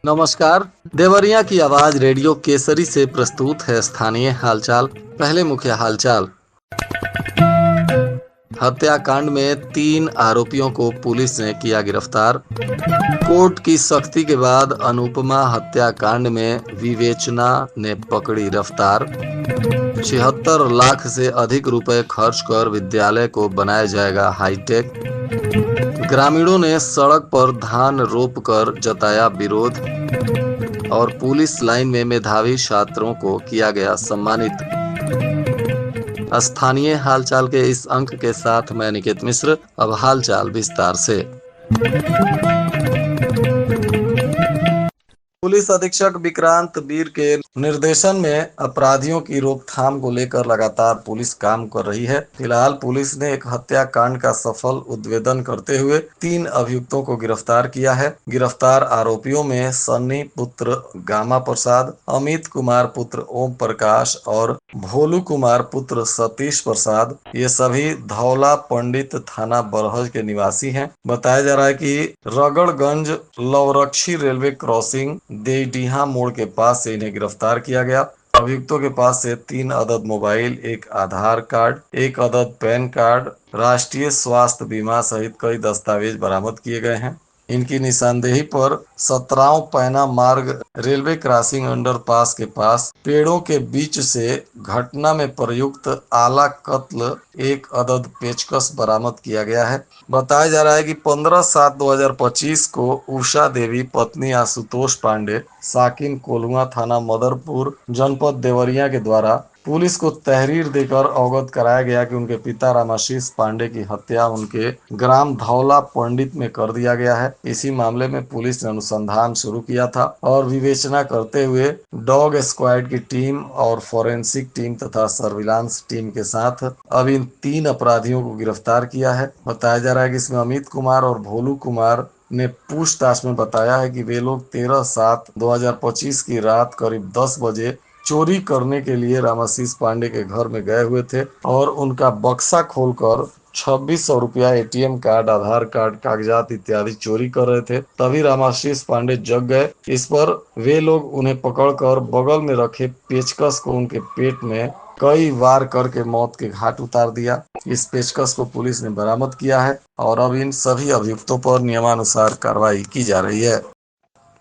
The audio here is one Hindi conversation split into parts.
नमस्कार। देवरिया की आवाज रेडियो केसरी से प्रस्तुत है स्थानीय हालचाल। पहले मुख्य हालचाल। हत्याकांड में 3 आरोपियों को पुलिस ने किया गिरफ्तार। कोर्ट की सख्ती के बाद अनुपमा हत्याकांड में विवेचना ने पकड़ी रफ्तार। 76 लाख से अधिक रुपए खर्च कर विद्यालय को बनाया जाएगा हाईटेक। ग्रामीणों ने सड़क पर धान रोपकर जताया विरोध। और पुलिस लाइन में मेधावी छात्रों को किया गया सम्मानित। स्थानीय हालचाल के इस अंक के साथ मैं निकेत मिश्र। अब हालचाल विस्तार से। पुलिस अधीक्षक विक्रांत वीर के निर्देशन में अपराधियों की रोकथाम को लेकर लगातार पुलिस काम कर रही है। फिलहाल पुलिस ने एक हत्याकांड का सफल उद्भेदन करते हुए 3 अभियुक्तों को गिरफ्तार किया है। गिरफ्तार आरोपियों में सन्नी पुत्र गामा प्रसाद, अमित कुमार पुत्र ओम प्रकाश और भोलू कुमार पुत्र सतीश प्रसाद, ये सभी धौला पंडित थाना बरहज के निवासी हैं। बताया जा रहा है कि रगड़गंज लवरक्षी रेलवे क्रॉसिंग देडीहा मोड़ के पास से इन्हें गिरफ्तार किया गया। अभियुक्तों के पास से 3 अदद मोबाइल, 1 आधार कार्ड, 1 अदद पैन कार्ड, राष्ट्रीय स्वास्थ्य बीमा सहित कई दस्तावेज बरामद किए गए हैं। इनकी निशानदेही पर 17 पैना मार्ग रेलवे क्रॉसिंग अंडरपास के पास पेड़ों के बीच से घटना में प्रयुक्त आला कत्ल 1 अदद पेचकस बरामद किया गया है। बताया जा रहा है कि 15/7/2025 को उषा देवी पत्नी आशुतोष पांडे साकिन कोल्हुआ थाना मदरपुर जनपद देवरिया के द्वारा पुलिस को तहरीर देकर अवगत कराया गया कि उनके पिता रामाशीष पांडे की हत्या उनके ग्राम धौला पंडित में कर दिया गया है। इसी मामले में पुलिस ने अनुसंधान शुरू किया था और विवेचना करते हुए डॉग स्क्वाड की टीम और फोरेंसिक टीम तथा सर्विलांस टीम के साथ अब इन 3 अपराधियों को गिरफ्तार किया है। बताया जा रहा है कि इसमें अमित कुमार और भोलू कुमार ने पूछताछ में बताया है कि वे लोग 13/7/2025 की रात करीब 10 बजे चोरी करने के लिए रामाशीष पांडे के घर में गए हुए थे और उनका बक्सा खोलकर 2600 रुपया, एटीएम कार्ड, आधार कार्ड, कागजात इत्यादि चोरी कर रहे थे। तभी रामाशीष पांडे जग गए। इस पर वे लोग उन्हें पकड़कर बगल में रखे पेचकस को उनके पेट में कई वार करके मौत के घाट उतार दिया। इस पेचकस को पुलिस ने बरामद किया है और अब इन सभी अभियुक्तों पर नियमानुसार कार्रवाई की जा रही है।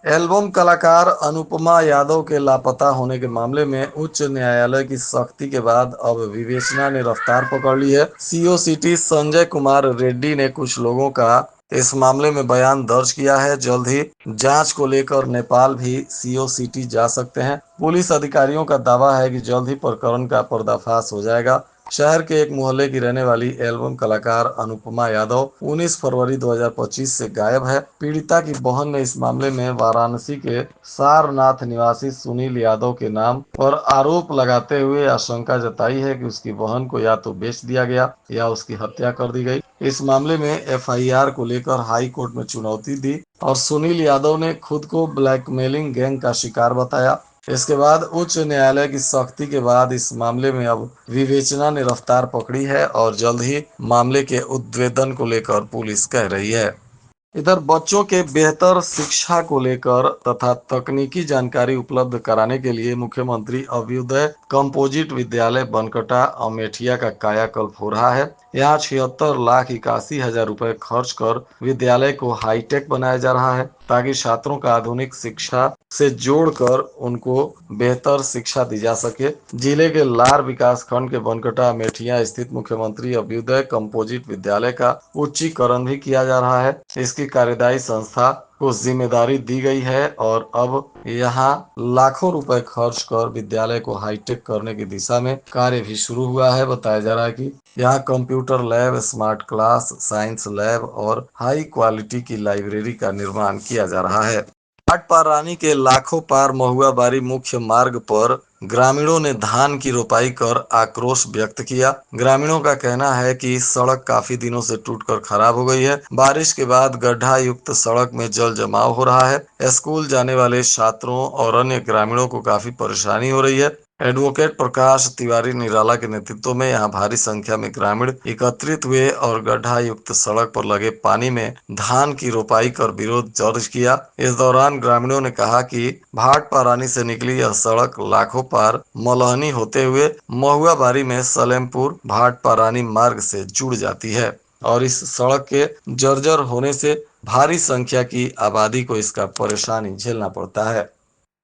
एल्बम कलाकार अनुपमा यादव के लापता होने के मामले में उच्च न्यायालय की सख्ती के बाद अब विवेचना ने रफ्तार पकड़ ली है। सीओ सिटी संजय कुमार रेड्डी ने कुछ लोगों का इस मामले में बयान दर्ज किया है। जल्द ही जांच को लेकर नेपाल भी सीओ सिटी जा सकते हैं। पुलिस अधिकारियों का दावा है कि जल्द ही प्रकरण का पर्दाफाश हो जाएगा। शहर के एक मोहल्ले की रहने वाली एल्बम कलाकार अनुपमा यादव 19 फरवरी 2025 से गायब है। पीड़िता की बहन ने इस मामले में वाराणसी के सारनाथ निवासी सुनील यादव के नाम पर आरोप लगाते हुए आशंका जताई है कि उसकी बहन को या तो बेच दिया गया या उसकी हत्या कर दी गई। इस मामले में एफआईआर को लेकर हाई कोर्ट में चुनौती दी और सुनील यादव ने खुद को ब्लैकमेलिंग गैंग का शिकार बताया। इसके बाद उच्च न्यायालय की सख्ती के बाद इस मामले में अब विवेचना ने रफ्तार पकड़ी है और जल्द ही मामले के उद्भेदन को लेकर पुलिस कह रही है। इधर बच्चों के बेहतर शिक्षा को लेकर तथा तकनीकी जानकारी उपलब्ध कराने के लिए मुख्यमंत्री अभ्युदय कंपोजिट विद्यालय बनकटा अमेठिया का कायाकल्प हो रहा है। यहाँ 76,81,000 रुपए खर्च कर विद्यालय को हाईटेक बनाया जा रहा है ताकि छात्रों का आधुनिक शिक्षा से जोड़कर उनको बेहतर शिक्षा दी जा सके। जिले के लार विकास खंड के बनकटा अमेठिया स्थित मुख्यमंत्री अभ्युदय कंपोजिट विद्यालय का उच्चीकरण भी किया जा रहा है। इसकी कार्यदायी संस्था को जिम्मेदारी दी गई है और अब यहाँ लाखों रुपए खर्च कर विद्यालय को हाईटेक करने की दिशा में कार्य भी शुरू हुआ है। बताया जा रहा है कि यहाँ computer lab, smart class, science lab और हाई क्वालिटी की लाइब्रेरी का निर्माण किया जा रहा है। पाटपारानी के लाखों पार महुआ बारी मुख्य मार्ग पर ग्रामीणों ने धान की रोपाई कर आक्रोश व्यक्त किया। ग्रामीणों का कहना है कि सड़क काफी दिनों से टूटकर खराब हो गई है। बारिश के बाद गड्ढा युक्त सड़क में जल जमाव हो रहा है। स्कूल जाने वाले छात्रों और अन्य ग्रामीणों को काफी परेशानी हो रही है। एडवोकेट प्रकाश तिवारी निराला के नेतृत्व में यहाँ भारी संख्या में ग्रामीण एकत्रित हुए और गड्ढा युक्त सड़क पर लगे पानी में धान की रोपाई कर विरोध दर्ज किया। इस दौरान ग्रामीणों ने कहा कि भाट पारानी से निकली यह सड़क लाखों पार मलहनी होते हुए महुआबारी में सलेमपुर भाट पारानी मार्ग से जुड़ जाती है और इस सड़क के जर्जर होने से भारी संख्या की आबादी को इसका परेशानी झेलना पड़ता है।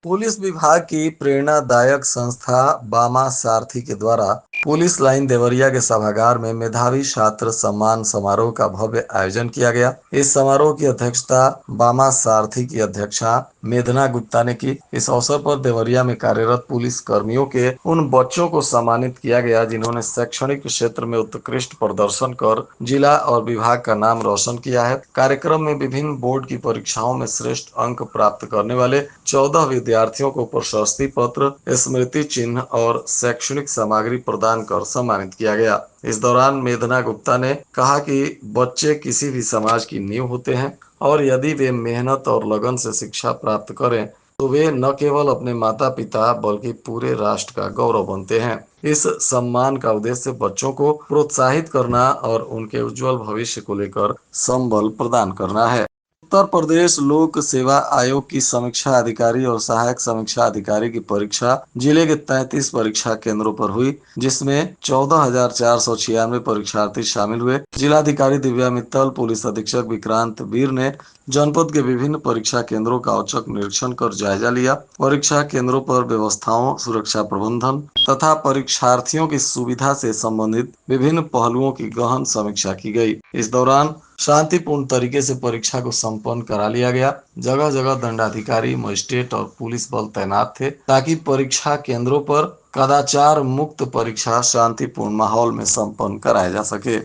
पुलिस विभाग की प्रेरणादायक संस्था बामा सारथी के द्वारा पुलिस लाइन देवरिया के सभागार में मेधावी छात्र सम्मान समारोह का भव्य आयोजन किया गया। इस समारोह की अध्यक्षता बामा सारथी की अध्यक्षा मेघना गुप्ता ने की। इस अवसर पर देवरिया में कार्यरत पुलिस कर्मियों के उन बच्चों को सम्मानित किया गया जिन्होंने शैक्षणिक क्षेत्र में उत्कृष्ट प्रदर्शन कर जिला और विभाग का नाम रोशन किया है। कार्यक्रम में विभिन्न बोर्ड की परीक्षाओं में श्रेष्ठ अंक प्राप्त करने वाले 14 विद्यार्थियों को प्रशस्ति पत्र, स्मृति चिन्ह और शैक्षणिक सामग्री प्रदान कर सम्मानित किया गया। इस दौरान मेघना गुप्ता ने कहा कि बच्चे किसी भी समाज की नींव होते हैं और यदि वे मेहनत और लगन से शिक्षा प्राप्त करें तो वे न केवल अपने माता पिता बल्कि पूरे राष्ट्र का गौरव बनते हैं। इस सम्मान का उद्देश्य बच्चों को प्रोत्साहित करना और उनके उज्जवल भविष्य को लेकर संबल प्रदान करना है। उत्तर प्रदेश लोक सेवा आयोग की समीक्षा अधिकारी और सहायक समीक्षा अधिकारी की परीक्षा जिले के 33 परीक्षा केंद्रों पर हुई, जिसमें 14,496 परीक्षार्थी शामिल हुए। जिलाधिकारी दिव्या मित्तल, पुलिस अधीक्षक विक्रांत वीर ने जनपद के विभिन्न परीक्षा केंद्रों का औचक निरीक्षण कर जायजा लिया। परीक्षा केंद्रों पर व्यवस्थाओं, सुरक्षा प्रबंधन तथा परीक्षार्थियों की सुविधा से संबंधित विभिन्न पहलुओं की गहन समीक्षा की गई। इस दौरान शांतिपूर्ण तरीके से परीक्षा को संपन्न करा लिया गया। जगह जगह दंडाधिकारी, मजिस्ट्रेट और पुलिस बल तैनात थे ताकि परीक्षा केंद्रों पर कदाचार मुक्त परीक्षा शांतिपूर्ण माहौल में संपन्न कराया जा सके।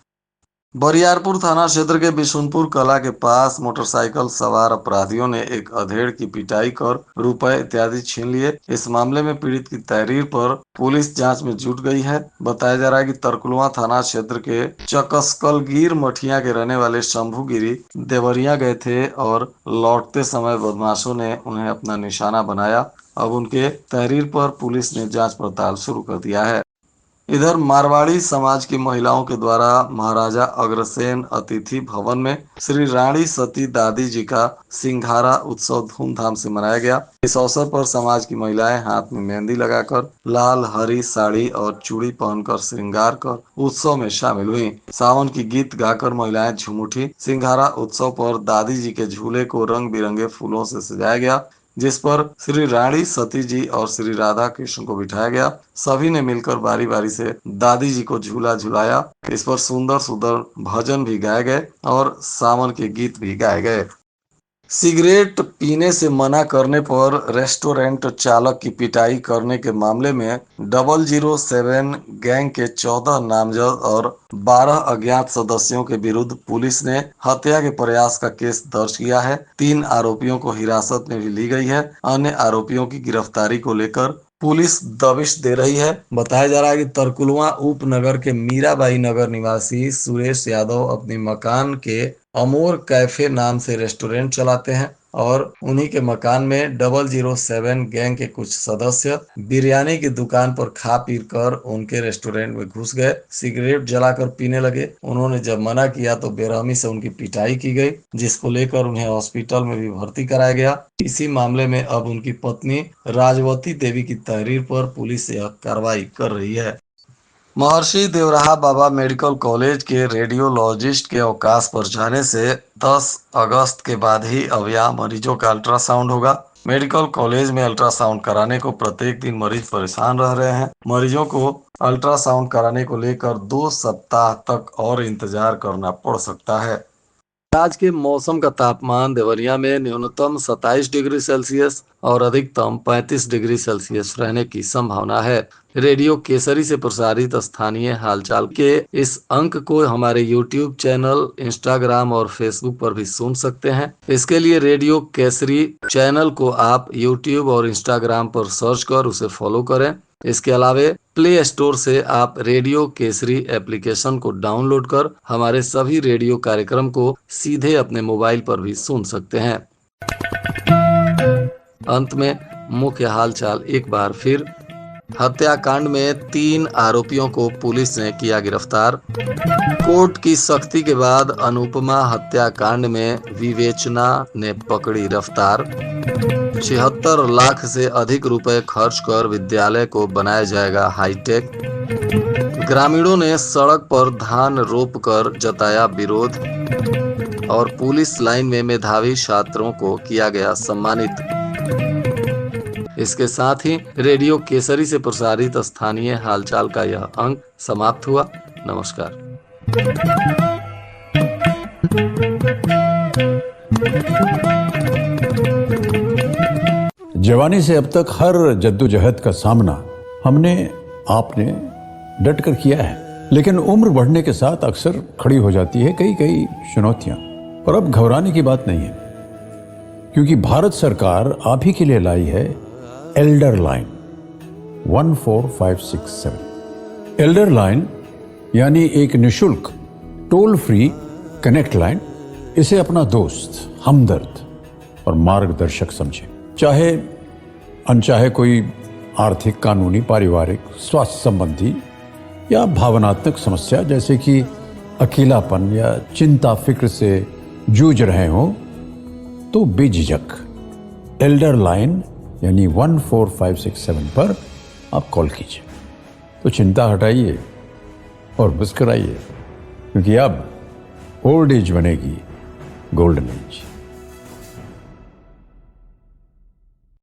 बरियारपुर थाना क्षेत्र के बिशुनपुर कला के पास मोटरसाइकिल सवार अपराधियों ने एक अधेड़ की पिटाई कर रुपए इत्यादि छीन लिए। इस मामले में पीड़ित की तहरीर पर पुलिस जांच में जुट गई है। बताया जा रहा है कि तरकुलवा थाना क्षेत्र के चकस्कलगीर मठिया के रहने वाले शंभू गिरी देवरिया गए थे और लौटते समय बदमाशों ने उन्हें अपना निशाना बनाया। अब उनके तहरीर पर पुलिस ने जांच पड़ताल शुरू कर दिया है। इधर मारवाड़ी समाज की महिलाओं के द्वारा महाराजा अग्रसेन अतिथि भवन में श्री रानी सती दादी जी का सिंघारा उत्सव धूमधाम से मनाया गया। इस अवसर पर समाज की महिलाएं हाथ में मेहंदी लगाकर लाल हरी साड़ी और चूड़ी पहनकर श्रृंगार कर उत्सव में शामिल हुई। सावन की गीत गाकर महिलाएं झूम उठी। सिंघारा उत्सव पर दादी जी के झूले को रंग बिरंगे फूलों से सजाया गया, जिस पर श्री रानी सती जी और श्री राधा कृष्ण को बिठाया गया। सभी ने मिलकर बारी बारी से दादी जी को झूला झुलाया। इस पर सुंदर सुंदर भजन भी गाए गए और सावन के गीत भी गाए गए। सिगरेट पीने से मना करने पर रेस्टोरेंट चालक की पिटाई करने के मामले में 007 गैंग के 14 नामजद और 12 अज्ञात सदस्यों के विरुद्ध पुलिस ने हत्या के प्रयास का केस दर्ज किया है। 3 आरोपियों को हिरासत में भी ली गई है। अन्य आरोपियों की गिरफ्तारी को लेकर पुलिस दबिश दे रही है। बताया जा रहा है कि तरकुलवा उपनगर के मीराबाई नगर निवासी सुरेश यादव अपनी मकान के अमोर कैफे नाम से रेस्टोरेंट चलाते हैं और उन्हीं के मकान में 007 गैंग के कुछ सदस्य बिरयानी की दुकान पर खा पी कर उनके रेस्टोरेंट में घुस गए, सिगरेट जलाकर पीने लगे। उन्होंने जब मना किया तो बेरहमी से उनकी पिटाई की गई, जिसको लेकर उन्हें हॉस्पिटल में भी भर्ती कराया गया। इसी मामले में अब उनकी पत्नी राजवती देवी की तहरीर पर पुलिस यह कार्रवाई कर रही है। महर्षि देवराहा बाबा मेडिकल कॉलेज के रेडियोलॉजिस्ट के अवकाश पर जाने से 10 अगस्त के बाद ही अब यहाँ मरीजों का अल्ट्रासाउंड होगा। मेडिकल कॉलेज में अल्ट्रासाउंड कराने को प्रत्येक दिन मरीज परेशान रह रहे हैं। मरीजों को अल्ट्रासाउंड कराने को लेकर 2 सप्ताह तक और इंतजार करना पड़ सकता है। आज के मौसम का तापमान देवरिया में न्यूनतम 27 डिग्री सेल्सियस और अधिकतम 35 डिग्री सेल्सियस रहने की संभावना है। रेडियो केसरी से प्रसारित स्थानीय हालचाल के इस अंक को हमारे YouTube चैनल, इंस्टाग्राम और फेसबुक पर भी सुन सकते हैं। इसके लिए रेडियो केसरी चैनल को आप YouTube और इंस्टाग्राम पर सर्च कर उसे फॉलो करें। इसके अलावे प्ले स्टोर से आप रेडियो केसरी एप्लीकेशन को डाउनलोड कर हमारे सभी रेडियो कार्यक्रम को सीधे अपने मोबाइल पर भी सुन सकते हैं। अंत में मुख्य हालचाल एक बार फिर। हत्याकांड में 3 आरोपियों को पुलिस ने किया गिरफ्तार। कोर्ट की सख्ती के बाद अनुपमा हत्याकांड में विवेचना ने पकड़ी रफ्तार। 76 लाख से अधिक रुपए खर्च कर विद्यालय को बनाया जाएगा हाईटेक। ग्रामीणों ने सड़क पर धान रोपकर जताया विरोध। और पुलिस लाइन में मेधावी छात्रों को किया गया सम्मानित। इसके साथ ही रेडियो केसरी से प्रसारित स्थानीय हालचाल का यह अंक समाप्त हुआ। नमस्कार। जवानी से अब तक हर जद्दोजहद का सामना आपने डट कर किया है, लेकिन उम्र बढ़ने के साथ अक्सर खड़ी हो जाती है कई चुनौतियां। और अब घबराने की बात नहीं है, क्योंकि भारत सरकार आप ही के लिए लाई है एल्डर लाइन 14567। एल्डर लाइन यानी एक निशुल्क टोल फ्री कनेक्ट लाइन। इसे अपना दोस्त, हमदर्द और मार्गदर्शक समझे। चाहे अनचाहे कोई आर्थिक, कानूनी, पारिवारिक, स्वास्थ्य संबंधी या भावनात्मक समस्या जैसे कि अकेलापन या चिंता फिक्र से जूझ रहे हो, तो बेझिझक एल्डर लाइन यानी 14567 पर आप कॉल कीजिए। तो चिंता हटाइए और मुस्कुराइए, क्योंकि अब ओल्ड एज बनेगी गोल्डन एज।